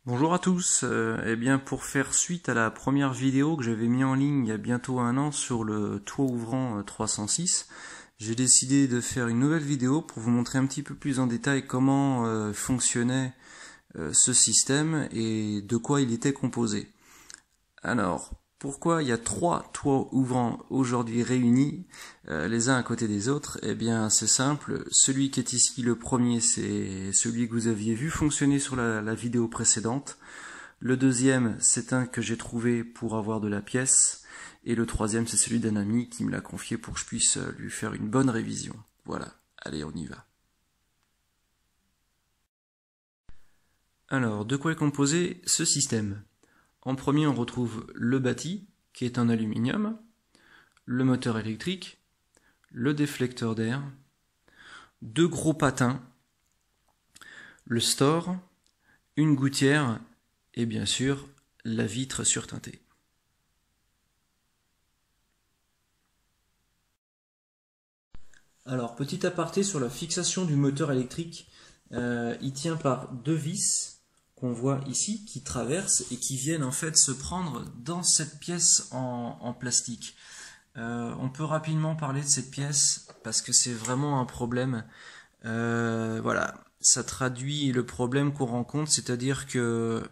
Bonjour à tous, pour faire suite à la première vidéo que j'avais mis en ligne il y a bientôt un an sur le toit ouvrant 306, j'ai décidé de faire une nouvelle vidéo pour vous montrer un petit peu plus en détail comment fonctionnait ce système et de quoi il était composé. Alors, pourquoi il y a trois toits ouvrants aujourd'hui réunis, les uns à côté des autres? Eh bien, c'est simple. Celui qui est ici, le premier, c'est celui que vous aviez vu fonctionner sur la vidéo précédente. Le deuxième, c'est un que j'ai trouvé pour avoir de la pièce. Et le troisième, c'est celui d'un ami qui me l'a confié pour que je puisse lui faire une bonne révision. Voilà, allez, on y va. Alors, de quoi est composé ce système? En premier, on retrouve le bâti, qui est en aluminium, le moteur électrique, le déflecteur d'air, deux gros patins, le store, une gouttière et bien sûr la vitre surteintée. Alors, petit aparté sur la fixation du moteur électrique, il tient par deux vis qu'on voit ici, qui traversent et qui viennent en fait se prendre dans cette pièce en plastique. On peut rapidement parler de cette pièce parce que c'est vraiment un problème. Voilà, ça traduit le problème qu'on rencontre, c'est-à-dire que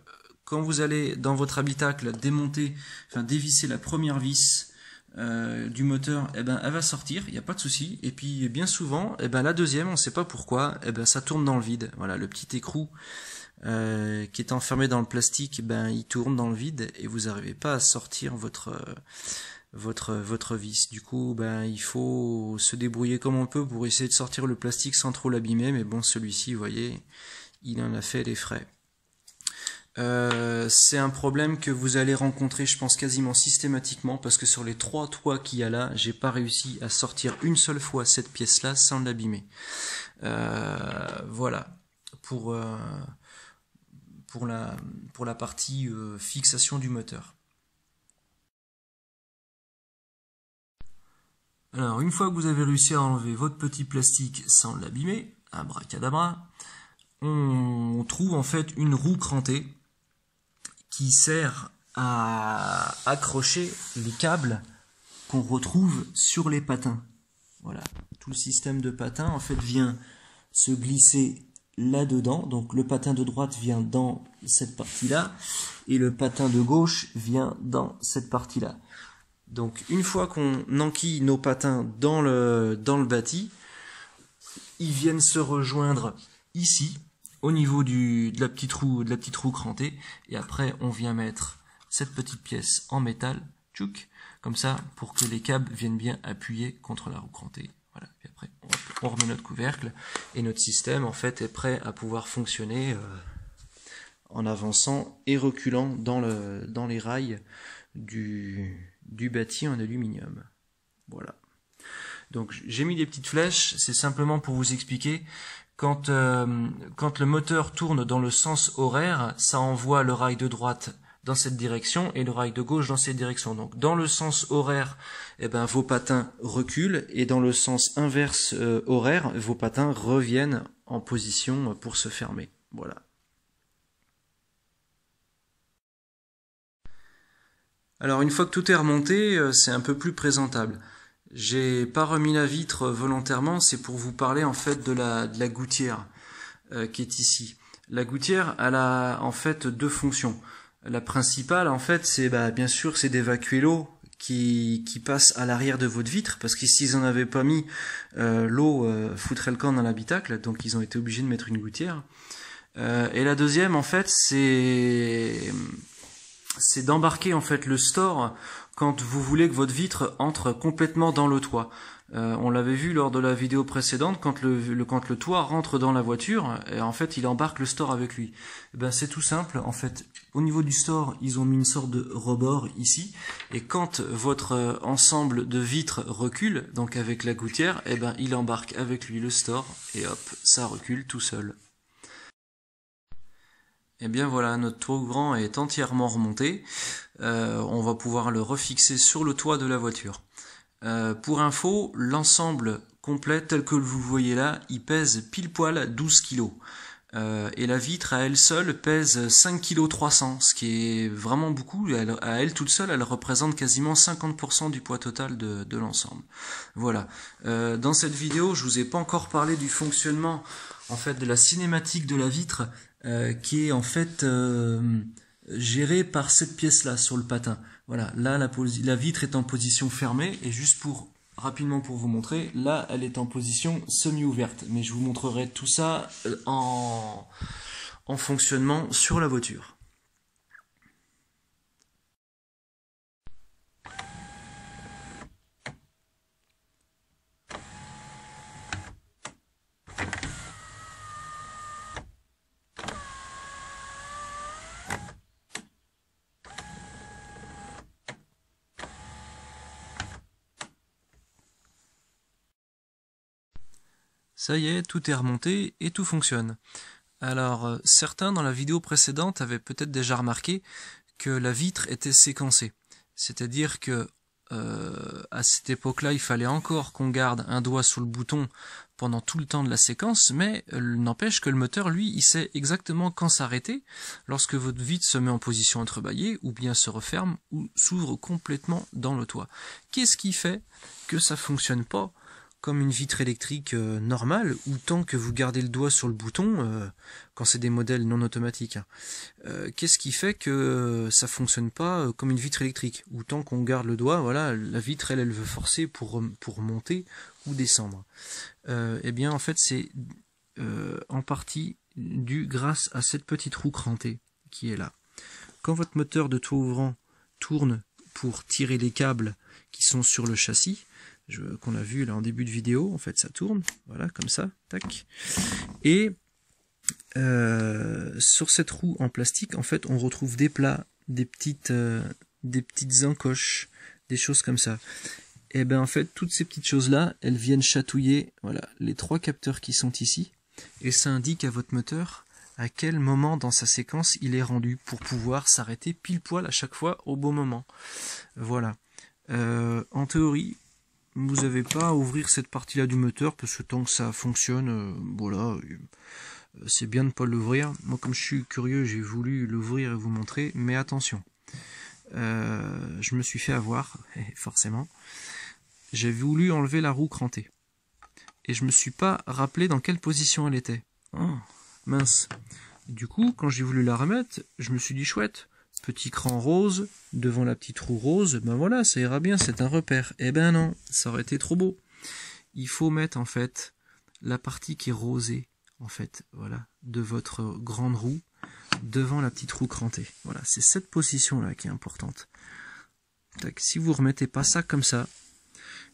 quand vous allez dans votre habitacle dévisser la première vis du moteur, elle va sortir, il n'y a pas de souci. Et puis bien souvent, la deuxième, on ne sait pas pourquoi, ça tourne dans le vide. Voilà, le petit écrou qui est enfermé dans le plastique, il tourne dans le vide et vous n'arrivez pas à sortir votre vis. Du coup, il faut se débrouiller comme on peut pour essayer de sortir le plastique sans trop l'abîmer. Mais bon, celui-ci, vous voyez, il en a fait des frais. C'est un problème que vous allez rencontrer, je pense, quasiment systématiquement, parce que sur les trois toits qu'il y a là, j'ai pas réussi à sortir une seule fois cette pièce-là sans l'abîmer. Voilà pour la partie fixation du moteur. Alors, une fois que vous avez réussi à enlever votre petit plastique sans l'abîmer, abracadabra, on trouve en fait une roue crantée qui sert à accrocher les câbles qu'on retrouve sur les patins. Voilà, tout le système de patins en fait vient se glisser là-dedans. Donc le patin de droite vient dans cette partie-là et le patin de gauche vient dans cette partie-là. Donc une fois qu'on enquille nos patins dans le bâti, ils viennent se rejoindre ici au niveau de la petite roue crantée, et après on vient mettre cette petite pièce en métal, tchouk, comme ça, pour que les câbles viennent bien appuyer contre la roue crantée. Voilà. Et après on remet notre couvercle et notre système en fait est prêt à pouvoir fonctionner en avançant et reculant dans les rails du bâti en aluminium. Voilà. Donc j'ai mis des petites flèches, c'est simplement pour vous expliquer. Quand le moteur tourne dans le sens horaire, ça envoie le rail de droite dans cette direction et le rail de gauche dans cette direction. Donc dans le sens horaire, vos patins reculent, et dans le sens inverse horaire, vos patins reviennent en position pour se fermer. Voilà. Alors une fois que tout est remonté, c'est un peu plus présentable. J'ai pas remis la vitre volontairement, c'est pour vous parler en fait de la gouttière qui est ici. La gouttière, elle a en fait deux fonctions. La principale en fait, c'est bien sûr, c'est d'évacuer l'eau qui passe à l'arrière de votre vitre, parce que s'ils en avaient pas mis, l'eau foutrait le camp dans l'habitacle, donc ils ont été obligés de mettre une gouttière. Et la deuxième en fait, c'est d'embarquer en fait le store quand vous voulez que votre vitre entre complètement dans le toit. On l'avait vu lors de la vidéo précédente, quand le toit rentre dans la voiture, et en fait il embarque le store avec lui. C'est tout simple, en fait au niveau du store ils ont mis une sorte de rebord ici, et quand votre ensemble de vitres recule, donc avec la gouttière, il embarque avec lui le store, et hop, ça recule tout seul. Et bien voilà, notre toit ouvrant est entièrement remonté. On va pouvoir le refixer sur le toit de la voiture. Pour info, l'ensemble complet tel que vous le voyez là, il pèse pile poil 12 kg. Et la vitre à elle seule pèse 5,3 kg, ce qui est vraiment beaucoup. À elle toute seule, elle représente quasiment 50% du poids total de l'ensemble. Voilà. Dans cette vidéo, je vous ai pas encore parlé du fonctionnement en fait de la cinématique de la vitre, qui est en fait gérée par cette pièce-là sur le patin. Voilà. Là, la vitre est en position fermée, et juste rapidement pour vous montrer, là elle est en position semi-ouverte, mais je vous montrerai tout ça en fonctionnement sur la voiture. Ça y est, tout est remonté et tout fonctionne. Alors, certains dans la vidéo précédente avaient peut-être déjà remarqué que la vitre était séquencée. C'est-à-dire que à cette époque-là, il fallait encore qu'on garde un doigt sur le bouton pendant tout le temps de la séquence, mais n'empêche que le moteur, lui, il sait exactement quand s'arrêter lorsque votre vitre se met en position entrebâillée, ou bien se referme, ou s'ouvre complètement dans le toit. Qu'est-ce qui fait que ça fonctionne pas comme une vitre électrique normale, ou tant que vous gardez le doigt sur le bouton, quand c'est des modèles non automatiques. Qu'est-ce qui fait que ça fonctionne pas comme une vitre électrique, ou tant qu'on garde le doigt, voilà, la vitre elle veut forcer pour monter ou descendre. Eh bien en fait c'est en partie dû grâce à cette petite roue crantée qui est là. Quand votre moteur de toit ouvrant tourne pour tirer les câbles qui sont sur le châssis, qu'on a vu là en début de vidéo, en fait ça tourne, voilà, comme ça, tac. Et sur cette roue en plastique, en fait, on retrouve des plats, des petites encoches, des choses comme ça. Et ben en fait, toutes ces petites choses-là, elles viennent chatouiller, voilà, les 3 capteurs qui sont ici, et ça indique à votre moteur à quel moment dans sa séquence il est rendu, pour pouvoir s'arrêter pile poil à chaque fois au bon moment. Voilà. En théorie, vous n'avez pas à ouvrir cette partie-là du moteur, parce que tant que ça fonctionne, voilà, c'est bien de ne pas l'ouvrir. Moi, comme je suis curieux, j'ai voulu l'ouvrir et vous montrer, mais attention, je me suis fait avoir, forcément. J'ai voulu enlever la roue crantée, et je me suis pas rappelé dans quelle position elle était. Oh, mince. Du coup, quand j'ai voulu la remettre, je me suis dit chouette, petit cran rose, devant la petite roue rose, ben voilà, ça ira bien, c'est un repère. Eh ben non, ça aurait été trop beau. Il faut mettre en fait la partie qui est rosée, en fait, voilà, de votre grande roue, devant la petite roue crantée. Voilà, c'est cette position-là qui est importante. Tac, si vous remettez pas ça comme ça,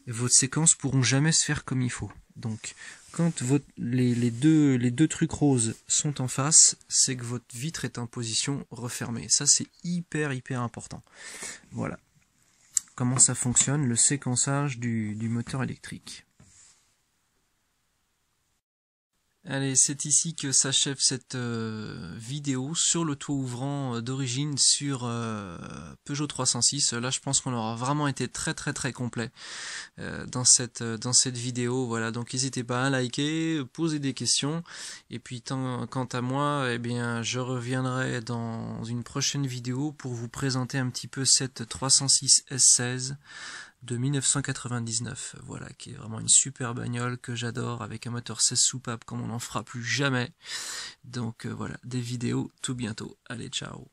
vos séquences pourront jamais se faire comme il faut. Donc, quand les deux trucs roses sont en face, c'est que votre vitre est en position refermée. Ça, c'est hyper important. Voilà. Comment ça fonctionne, le séquençage du moteur électrique. Allez, c'est ici que s'achève cette vidéo sur le toit ouvrant d'origine sur Peugeot 306. Là, je pense qu'on aura vraiment été très complet dans cette vidéo. Voilà, donc n'hésitez pas à liker, poser des questions. Et puis, quant à moi, eh bien, je reviendrai dans une prochaine vidéo pour vous présenter un petit peu cette 306 S16 de 1999, voilà, qui est vraiment une super bagnole que j'adore, avec un moteur 16 soupapes comme on n'en fera plus jamais. Donc voilà, des vidéos tout bientôt. Allez, ciao.